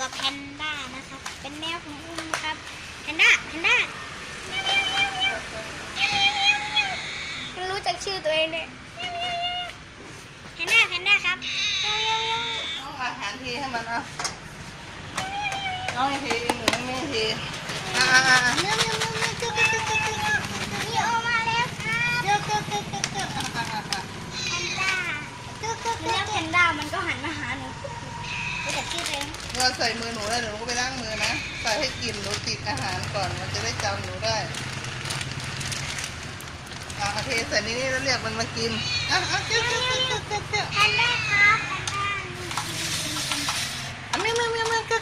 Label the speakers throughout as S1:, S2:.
S1: กับแพนด้านะครับเป็นแมวของอุ้มนะครับแพนด้ามันรู้จักชื่อตัวเองเลยแพนด้าครับ
S2: น้องอาหารทีให้มันเอาน้องทีหนูไม่ที
S1: เนื้อนี่ออกมาแล้วครับแพนด้าเนื้อแพนด้ามันก็หันมาหาหนูรู้จักชื่อตัวเอง
S2: เราใส่มือหนูแล้วหนูก็ไปล้างมือนะใส่ให้กินหนูติดอาหารก่อนมันจะได้จำหนูได้เทใส่นี่แล้วเรียกมันมากินเจ้า
S1: แพนด้าครับแพนด้า
S2: เมียว
S1: อ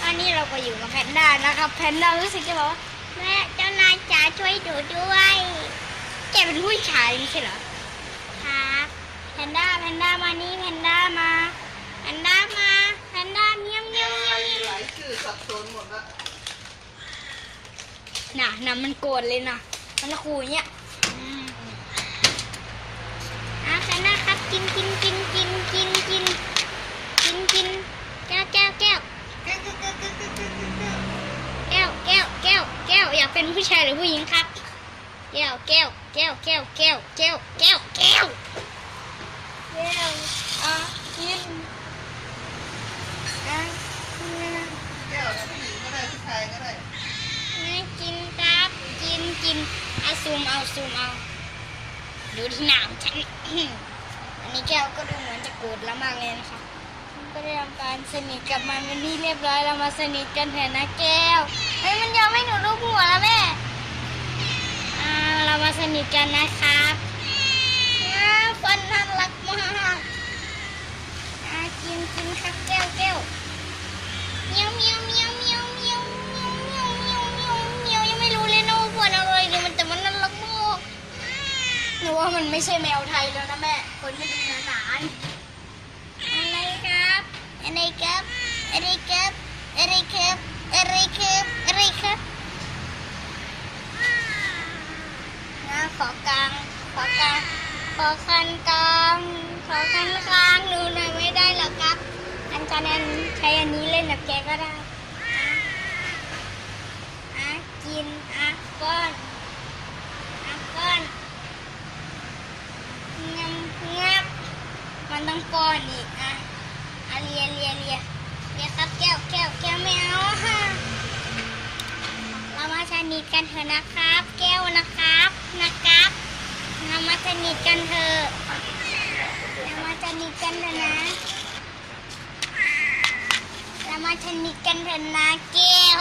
S1: ันนี้เราก็อยู่กับแพนด้านะครับแพนด้ารู้สึกจะบอกว่าแม่เจ้านายจ๋าช่วยดูด้วยแกเป็นผู้ชายไม่ใช่เหรอครับแพนด้ามานี่แพนด้ามาแพนด้าเมียว
S2: หลายชื่อสับสนหมดแล้ว
S1: น่ะมันโกรธเลยนะมันจะขู่เนี่ยแพนด้าครับกินแก้วอยากเป็นผู้ชายหรือผู้หญิงครับแก้วกินแก้วกิน
S2: แก้วนะผู้หญิงก็ได้ผู้ชายก็ได้
S1: ไม่กินครับกินเอาซูมเอาดูที่หนามฉันอันนี้แก้วก็ดูเหมือนจะโกรธแล้วมากเลยนะคะก็ได้ทำการสนิทกับมันวันนี้เรียบร้อยเรามาสนิทกันเถอะนะแก้วมันยอมให้หนูลูบหัวแล้วแม่เรามาสนิทกันนะครับฟันน่ารักมากกินครับแก้วเมียวยังไม่รู้เลยนะว่าฟันอะไรเลยแต่มันน่ารักมากหนูว่ามันไม่ใช่แมวไทยแล้วนะแม่คนมันดูหนาอะไรครับขอกลางขอคันกลางขอคันข้างหนูหน่อยไม่ได้หรอครับอันใช้อันนี้เล่นกับแกก็ได้กินก้อนงับมันต้องก้อนอีกเลียครับแก้วไม่เอาเรามาสนิทกันเถอะนะครับแก้วนะครับเรามาสนิทกันเถอะนะเรามาสนิทกันเถอะนะแก้ว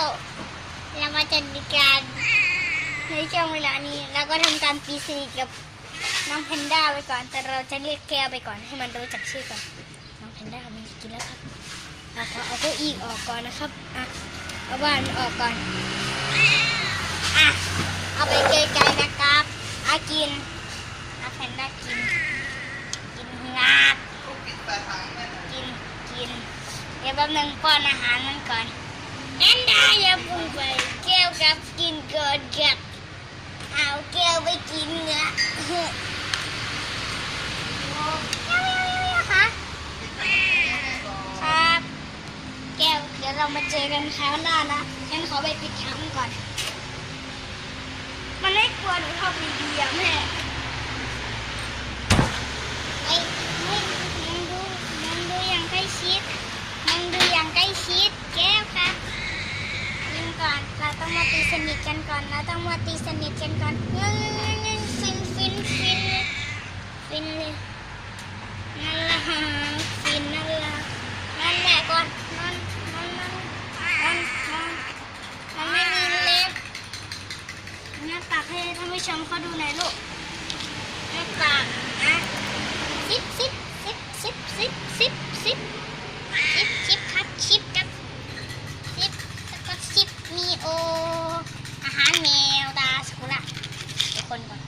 S1: เรามาสนิทกันในช่วงเวลานี้เราก็ทำการตีสนิทกับน้องแพนด้าไปก่อนแต่เราจะเรียกแก้วไปก่อนให้มันรู้จักชื่อก่อนน้องแพนด้ามันกินแล้วครับเราขอเอาเก้าอี้ออกก่อนนะครับเอาบ้านออกก่อนเอาไปไกลๆนะครับกินแพนด้ากินงาบกินเดี๋ยวแป๊บนึงป้อนอาหารมันก่อนแพนด้าอย่าพุ่งไปแก้วกับกินก่อนครับเอาแก้วไปกินเนื้อครับแก้วเดี๋ยวเรามาเจอกันคราวหน้านะฉันขอไปปิดถังก่อนมันไม่กลัวหนูเข้าไปดีอะแม่มองดูอย่างใกล้ชิดแก้วค่ะยิงก่อนเราต้องมาตีสนิทกันก่อนฟินเลยนั่นแหละฟินนั่นแหละก่อนมันไม่มีเล็บหน้าปากให้ท่านผู้ชมเขาดูหน่อยลูกหน้าปากซิปครับชิปแล้วก็ชิปมีโออาหารแมวตาสกุระเดี๋ยวคนก่อน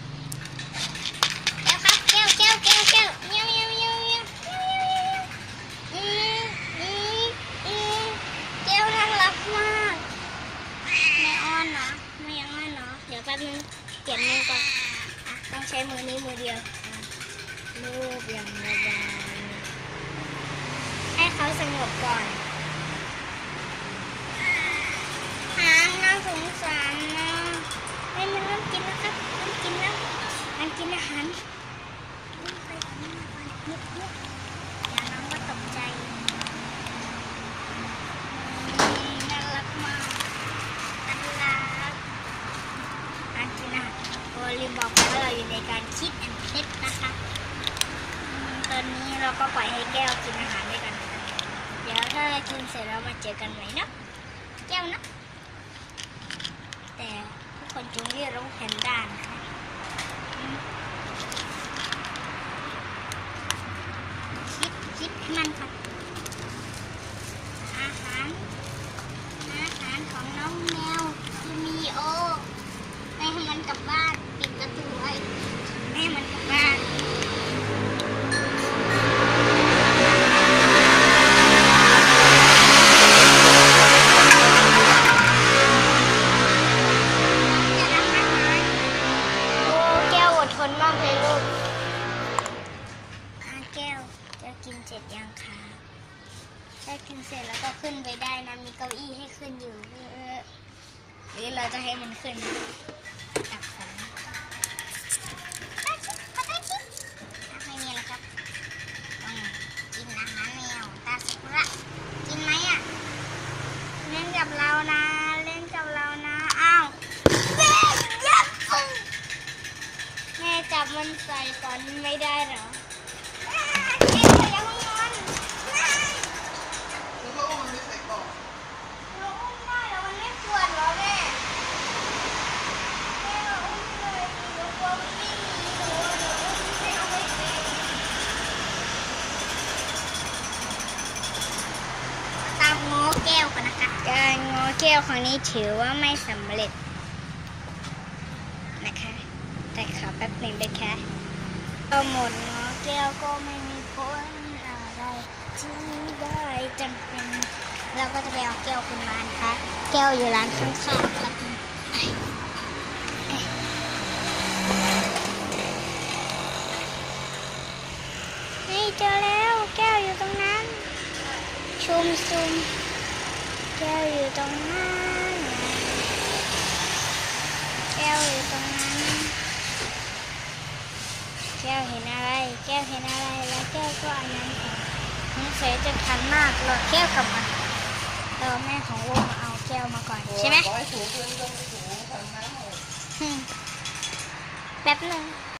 S1: แล้วครับแก้วเมียวแก้วน่ารักมากไม่อ้อนเนาะเดี๋ยวแป๊บนึงเปลี่ยน นึงก่อนต้องใช้มือนี้มือเดียวรูปอย่างเบาๆให้เขาสงบก่อนหางน่าสงสารนะให้มันเริ่มกินแล้วครับเริ่มกินแล้วมันกินอาหารไปก่อนมุกอย่าน้องก็ตกใจน่ารักมากน่ารักอันกินอาหารโอ้ลืมบอกไปว่าเราอยู่ในการคิดแอนด์เทสนะคะตอนนี้เราก็ปล่อยให้แก้วกินอาหารด้วยกันเดี๋ยวถ้ากินเสร็จแล้วมาเจอกันใหม่เนาะแก้วนะแต่ทุกคนจงเรียกน้องแพนด้านะคะคิดให้มันค่ะอาหารของน้องแมวคือมีโอไม่ให้มันกลับบ้านปิดประตูไว้ไม่ให้มันกลับบ้านทนมากเลยลูกแก้วจะกินเสร็จยังคะถ้ากินเสร็จแล้วก็ขึ้นไปได้นะมีเก้าอี้ให้ขึ้นอยู่หรือเราจะให้มันขึ้นตักของไม่มีแล้วครับกินอาหารแมวตาสุระกินไหมอ่ะเล่นกับเรานะอ้าวแม่จับมันใส่ก่อนไม่ได้เหรอแม่ยังงอน
S2: แล้วก็มันไม่ใส่กล่อง
S1: เราอุ้มได้แล้วมันไม่ปวดเหรอแม่เราอุ้มเลยเดี๋ยวกลัวมันวิ่งหนีหนูไม่เอาไปเป็นตามง้อแก้วกันนะคะการง้อแก้วครั้งนี้ถือว่าไม่สำเร็จนะคะแต่ขอแป๊บหนึ่งนะคะก็หมดง้อแก้วก็ไม่มีผลอะไรที่ได้จำเป็นเราก็จะไปเอาแก้วคุณมานะคะแก้วอยู่ร้านข้างๆครับนี่เจอแล้วแก้วอยู่ตรงนั้นชุมแก้วอยู่ตรงนั้นแก้วอยู่ตรงนั้นแก้วเห็นอะไรแล้วแก้วก็อันนั้นสงสัยจะคันมากรอแก้วกลับมาเราแม่ของลูกมาเอาแก้วมาก่อนใช่ไหม
S2: ขอให้ถูพื้นต้องไปถูทำน้ำหมด
S1: แป๊บหนึ่ง